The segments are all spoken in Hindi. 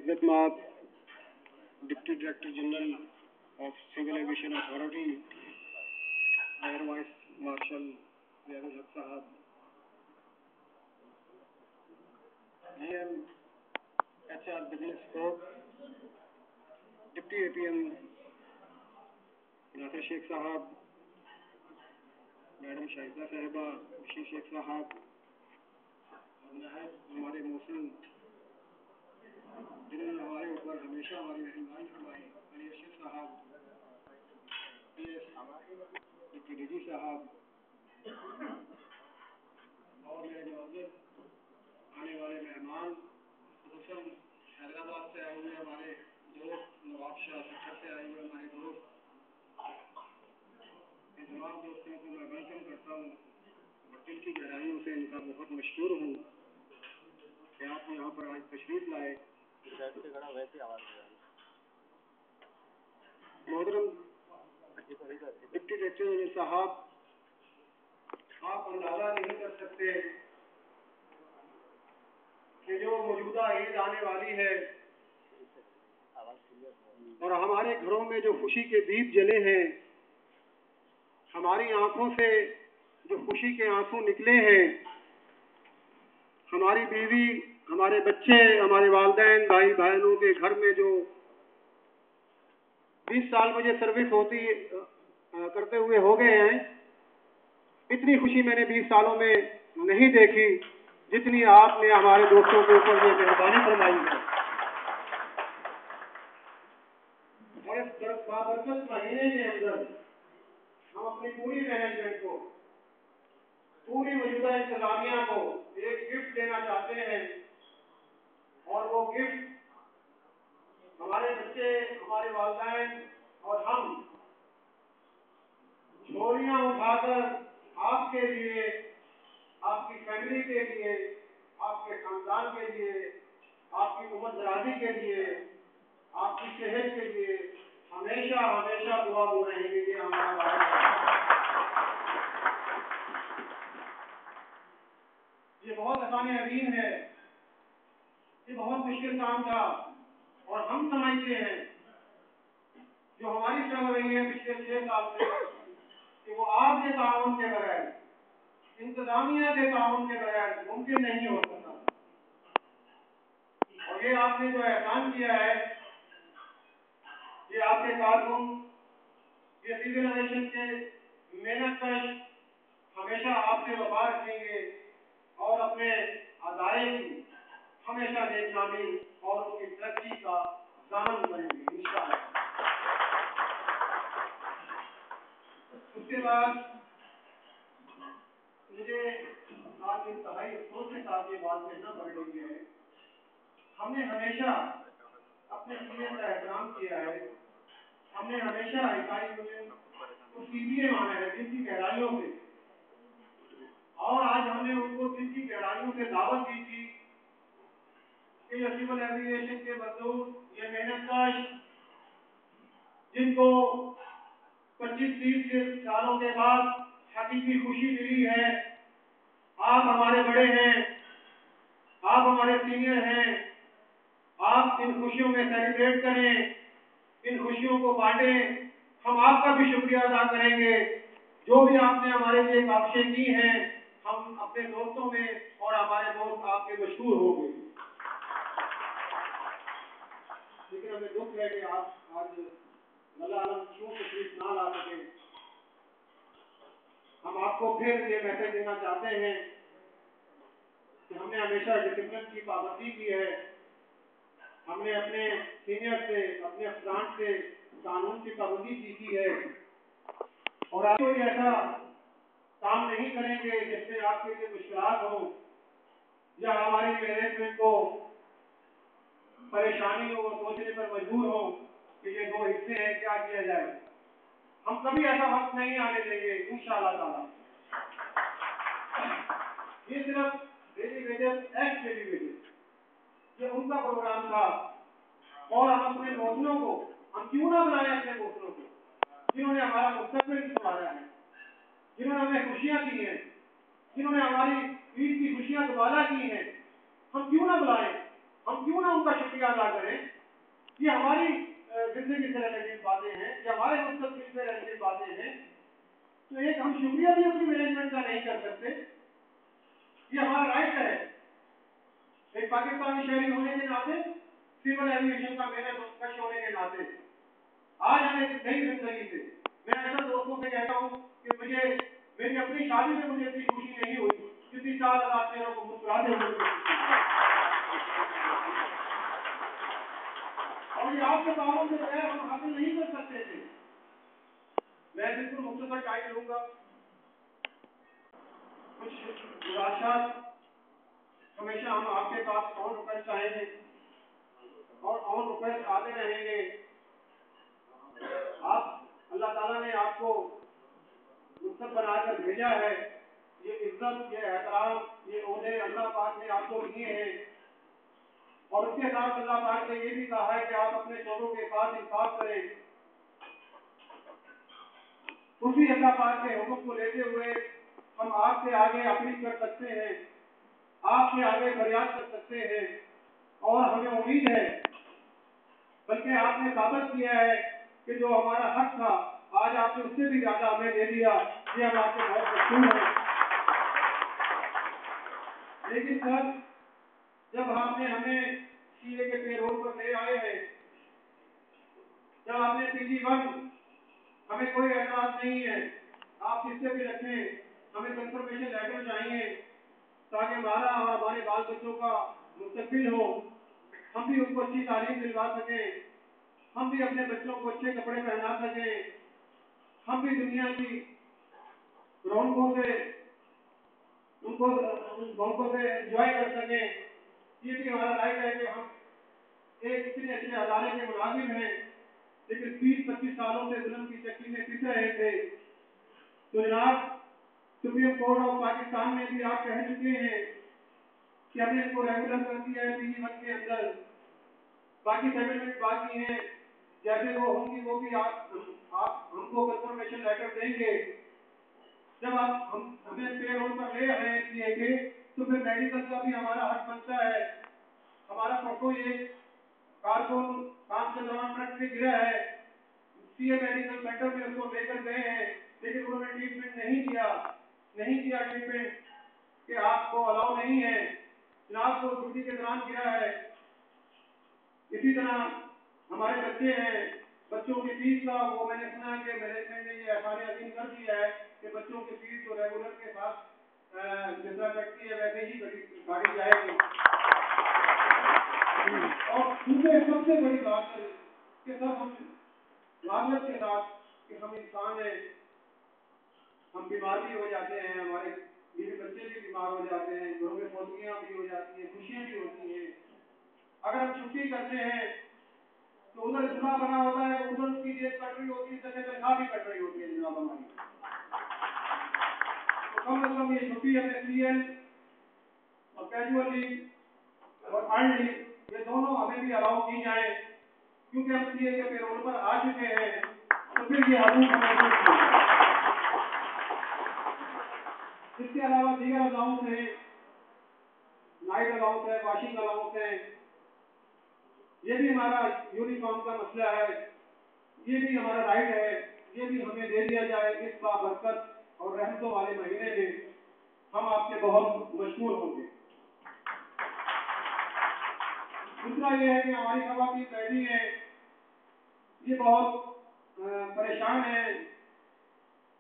खिदमत माब deputy director general of civil aviation authority air vice marshal Riazul Haque साहब, GM HR business scope, deputy APM Nasir Sheikh साहब, मैडम शाहिदा साहिबा, बशीर शेख साहब, हमारे मौसम जिन्होंने हमारे ऊपर हमेशा हमारी रहनुमाई फरमाई, अली अर्शद साहब, डिप्टी DG साहब, और मेरे मुअज़्ज़ज़ आने वाले मेहमान, खुसूसन हैदराबाद से आए हुए हमारे दोस्त, नवाब शाह सेक्टर से आए हुए हमारे दोस्त, इन तमाम दोस्तों को मैं वेलकम करता हूँ और दिल की गहराइयों से इनका बहुत मशकूर हूँ कि आप यहाँ पर आज तशरीफ लाए। मोहतरम डिप्टी डायरेक्टर जनरल साहब, आप अंदाजा नहीं कर सकते कि जो मौजूदा ईद आने वाली है और हमारे घरों में जो खुशी के दीप जले हैं, हमारी आंखों से जो खुशी के आंसू निकले हैं, हमारी बीवी, हमारे बच्चे, हमारे वालिदैन, भाई बहनों के घर में जो 20 साल मुझे सर्विस होती करते हुए हो गए हैं, इतनी खुशी मैंने 20 सालों में नहीं देखी जितनी आपने हमारे दोस्तों के ऊपर ये मेहरबानी फरमाई है। और इस बाबरकत महीने के अंदर हम अपनी पूरी मैनेजमेंट को, पूरी मौजूदा इंतजामिया को एक गिफ्ट देना चाहते हैं और वो गिफ्ट हमारे बच्चे, हमारे वालिदैन और हम झोलियां उठाकर आपके लिए, आपकी फैमिली के लिए, आपके खानदान के लिए, आपकी उम्र दराजी के लिए, आपकी सेहत के लिए हमेशा हमेशा दुआ हो रहेंगे। ये हमारा वादा है। ये बहुत आसान अजीम है, ये बहुत मुश्किल काम था और हम समझते हैं जो हमारी चल रही है पिछले 6 साल से कि वो आपके ताउन के बगैर, इंतजामिया के ताउन के बगैर मुमकिन नहीं हो सकता। और ये आपने जो एहसान किया है, ये आपके कारकुन, ये सिविल एविएशन के मेहनतकश हमेशा आपसे वफा रखेंगे और अपने अदारे की हमेशा नेकनामी और उनकी तरक्की का ज़ामन बनेंगे इंशाअल्लाह। उसके बाद मुझे आज इंतहाई अफसोस के साथ ये बात कहना पड़ रही है, हमने हमेशा अपने सीनियर का एहतराम किया है, हमने हमेशा इकाई यूनियन को सीधे माना है दिल की गहराइयों से, और आज हमने उनको दिल की गहराइयों से दावत दी थी कि ये सिविल एविएशन के मजदूर, ये मेहनतकश जिनको 25-30 सालों के बाद हकीकी खुशी मिली है, आप हमारे बड़े हैं, आप हमारे सीनियर हैं, आप इन खुशियों में सेलिब्रेट करें, इन खुशियों को बांटें, हम आपका भी शुक्रिया अदा करेंगे। जो भी आपने हमारे लिए काबिशें की हैं, हम अपने दोस्तों में और हमारे दोस्त आपके मशहूर होंगे। लेकिन हमें दुख है कि आप आज अल्लाह आलम क्यों तशरीफ ना ला सके। हम आपको फिर ये मैसेज देना चाहते हैं कि हमने हमेशा डिसिप्लिन की पाबंदी की है, हमने अपने सीनियर से, अपने अफसरान से कानून की पाबंदी सीखी है और आप कोई ऐसा काम नहीं करेंगे जिससे आपके लिए मुश्किलात हो या हमारी मैनेजमेंट को परेशानी हो, सोचने पर मजबूर हो कि ये 2 हिस्से हैं, क्या किया जाए। हम कभी ऐसा वक्त नहीं आने देंगे इंशाअल्लाह ताला। ये सिर्फ डेलीवेटेड एक्ट डेलीवेटेड ये उनका प्रोग्राम था और हम अपने दोस्तों को, हम क्यों ना बनाए अपने दोस्तों को जिन्होंने हमारा मुस्तकबिल संवारा है, जिन्होंने हमें खुशियां दी हैं, जिन्होंने हमारी ईद की खुशियां दोबारा की हैं, हम क्यों ना बुलाएं हम क्यों ना उनका शुक्रिया अदा करें। ये हमारी जिंदगी से रिलेटेड बातें हैं, ये हमारे मुस्तकबिल से रिलेटेड बातें हैं। तो एक हम शुक्रिया भी उनकी मैनेजमेंट का नहीं कर सकते, ये हमारा राइट है। एक पाकिस्तानी शहरी होने के नाते, सिविल एविएशन का मेरा कश होने के नाते आज हमें नई जिंदगी से मैं ऐसा दोस्तों से कहता हूँ कि मुझे मेरी अपनी शादी में मुझे इतनी खुशी नहीं हुई जितनी 4,000 चेहरों को मुस्कुराते हुए। और ये आपके कामों से गैर हम हासिल नहीं कर सकते थे। मैं बिल्कुल मुख्तसर टाइम लूंगा। कुछ गुजारिशात हमेशा हम आपके पास और रिक्वेस्ट चाहेंगे और रिक्वेस्ट आते रहेंगे। आप अल्लाह ताला ने आपको मुस्तक बनाकर भेजा है, ये इज्जत, ये एहतराम, ये ओहदे अल्लाह पाक ने आपको दिए हैं। और उसके साथ अल्लाह पाक ने ये भी कहा है कि आप अपने छोटों के साथ इंसाफ करें। उसी अल्लाह पाक के हुक्म को लेते हुए हम आपसे आगे अपील कर सकते हैं, आपसे आगे फरियाद कर सकते हैं। और हमें उम्मीद है, बल्कि आपने साबित किया है कि जो हमारा हक था आज आपने उससे भी ज्यादा हमें दे दिया। ये हम आपसे बहुत मशहूर हैं। लेकिन सर, जब आपने हमें सीए के पेरोल पर ले आए हैं, जब आपने PG1, हमें कोई एतराज नहीं है, आप जिससे भी रखें, हमें कंफर्मेशन लेटर चाहिए ताकि हमारा और हमारे बाल बच्चों का मुस्तकबिल हो, हम भी उनको अच्छी तालीम दिलवा सकें, हम भी अपने बच्चों को अच्छे कपड़े पहना सकें, हम भी दुनिया की रौनकों से उनको रौनकों से एंजॉय कर सकें। ये भी हमारा राइट है कि हम एक इतने अच्छे अदारे के मुलाजिम हैं, लेकिन 20-25 सालों से जुल्म की चक्की में पिस रहे थे। तो जनाब, सुप्रीम कोर्ट ऑफ पाकिस्तान में भी आप कह चुके हैं कि हमने इनको रेगुलर कर दिया है PG1 के अंदर। बाकी सेटलमेंट बाकी हैं, जैसे वो होंगी वो भी आप हमको कंफर्मेशन लेटर देंगे। जब आप हमें पेरोल पर ले रहे हैं सीए के, तो फिर मेडिकल का भी हमारा हक बनता है। हमारा परसों ये कारकुन काम के दौरान ट्रक से गिरा है, सीए मेडिकल सेंटर में उसको लेकर गए हैं, लेकिन उन्होंने ट्रीटमेंट नहीं किया ट्रीटमेंट कि आपको अलाउ नहीं है, जनाब को ड्यूटी के दौरान गिरा है। इसी तरह हमारे बच्चे हैं, बच्चों की फीस का वो मैंने सुना कि मैनेजमेंट ने ये आसानी अधीन कर दिया है कि बच्चों की फीस जो रेगुलर के साथ जिस तरह कटती है वैसे ही गाड़ी जाएगी। और दूसरे सबसे बड़ी बात है कि सर, हम लागत के साथ कि हम इंसान हैं, हम बीमार भी हो जाते हैं, हमारे बीवी बच्चे भी बीमार हो जाते हैं, घरों में फौजियाँ भी हो जाती हैं, खुशियाँ भी होती हैं। अगर हम छुट्टी करते हैं तो उधर जुड़ा बना होता है, उधर उसकी जेब कट रही होती है, तनख्वाह भी कट रही होती है जनाब हमारी। तो कम से कम ये छुट्टी हमें CL और कैजुअल लीव और अर्न लीव ये दोनों हमें भी अलाउ की जाए, क्योंकि हम सीए के पेरोल पर आ चुके हैं। तो फिर ये हकूक हमें इसके अलावा दीगर अलाउंस हैं, नाइट अलाउंस है, वॉशिंग अलाउंस है, ये भी हमारा यूनिफॉर्म का मसला है, ये भी हमारा राइट है, ये भी हमें दे दिया जाए। इस बाबरकत और रहमतों वाले महीने में हम आपके बहुत मशहूर होंगे। दूसरा ये है कि हमारी खवातीन बैठी हैं, ये बहुत परेशान हैं,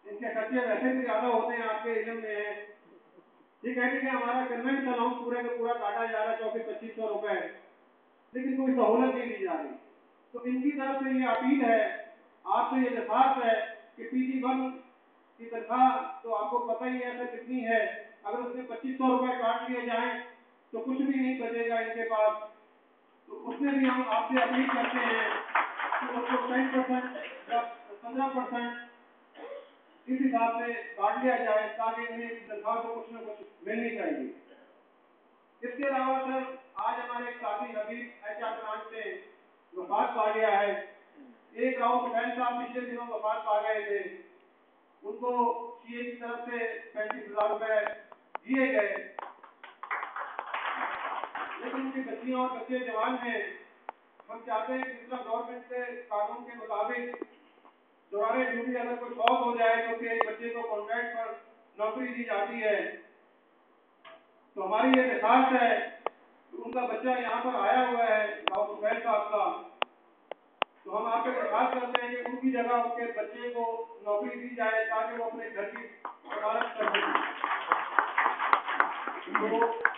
इनके खर्चे वैसे भी ज्यादा होते हैं, आपके इल्म में है। ये कहते हैं कि हमारा कन्वेंट अलाउंस पूरे का पूरा काटा जा रहा है 2400-2500 रुपए, लेकिन कोई सहूलत नहीं दी जा रही। तो इनकी तरफ से ये अपील है, आपसे ये दरख्वास्त है कि PG1 की तनख्वाह तो आपको पता ही है सर कितनी है, अगर उसमें 2500 रुपए काट लिए जाएं तो कुछ भी नहीं बचेगा इनके पास। तो उसमें भी हम आपसे अपील करते हैं कि उसको 10% या 15% इस हिसाब से काट लिया जाए ताकि इन्हें तनख्वाह को कुछ न कुछ मिलनी चाहिए। इसके अलावा सर, आज हमारे साथी हबीब HR ब्रांच से वफात पा गया है। एक राउत हुसैन साहब पिछले दिनों वफात पा गए थे, उनको सीए की तरफ से 35,000 रुपए दिए गए, लेकिन की बच्चियां और बच्चे जवान हैं, हम चाहते हैं कि जितना गवर्नमेंट के कानून के मुताबिक दौरान ड्यूटी अगर कोई फौत हो जाए तो फिर एक बच्चे को कॉन्ट्रैक्ट पर नौकरी दी जाती है। तो हमारी ये दरखास्त है कि उनका बच्चा यहाँ पर आया हुआ है डॉक्टर सुहैल साहब का, तो हम आपसे दरखास्त करते हैं कि उनकी जगह उनके बच्चे को नौकरी दी जाए ताकि वो अपने घर की सफारत कर सकें। तो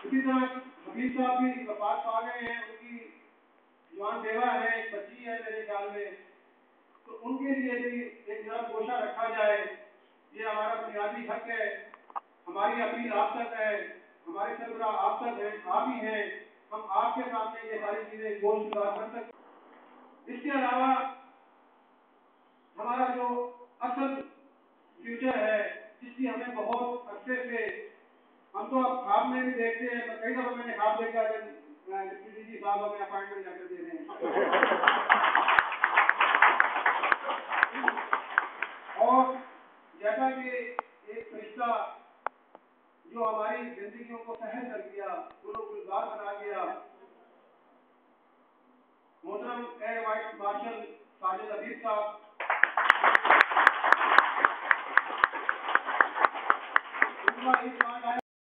इसी तरह हबीब साहब भी वफात पा गए हैं, उनकी जवान बेवा है, एक बच्ची है मेरे ख्याल में, तो उनके लिए भी एक नरम गोशा रखा जाए। ये हमारा बुनियादी हक है। हमारी अपील आप तक है, हमारे सरबराह आप तक है, आप ही हैं, हम आपके सामने ये सारी चीजें गोल सुधार कर सकते। इसके अलावा हमारा जो असल फ्यूचर है, जिसकी हमें बहुत अच्छे से, हम तो अब ख्वाब में भी देखते हैं, कई दफा मैंने ख्वाब देखा है डिप्टी डीजी साहब हमें अपॉइंटमेंट जाकर दे रहे हैं। और जैसा कि एक फरिश्ता जो हमारी जिंदगियों को सहल कर दिया, गुलजार बना गया, मोहतरम एयर वाइस मार्शल साजिद हबीब साहब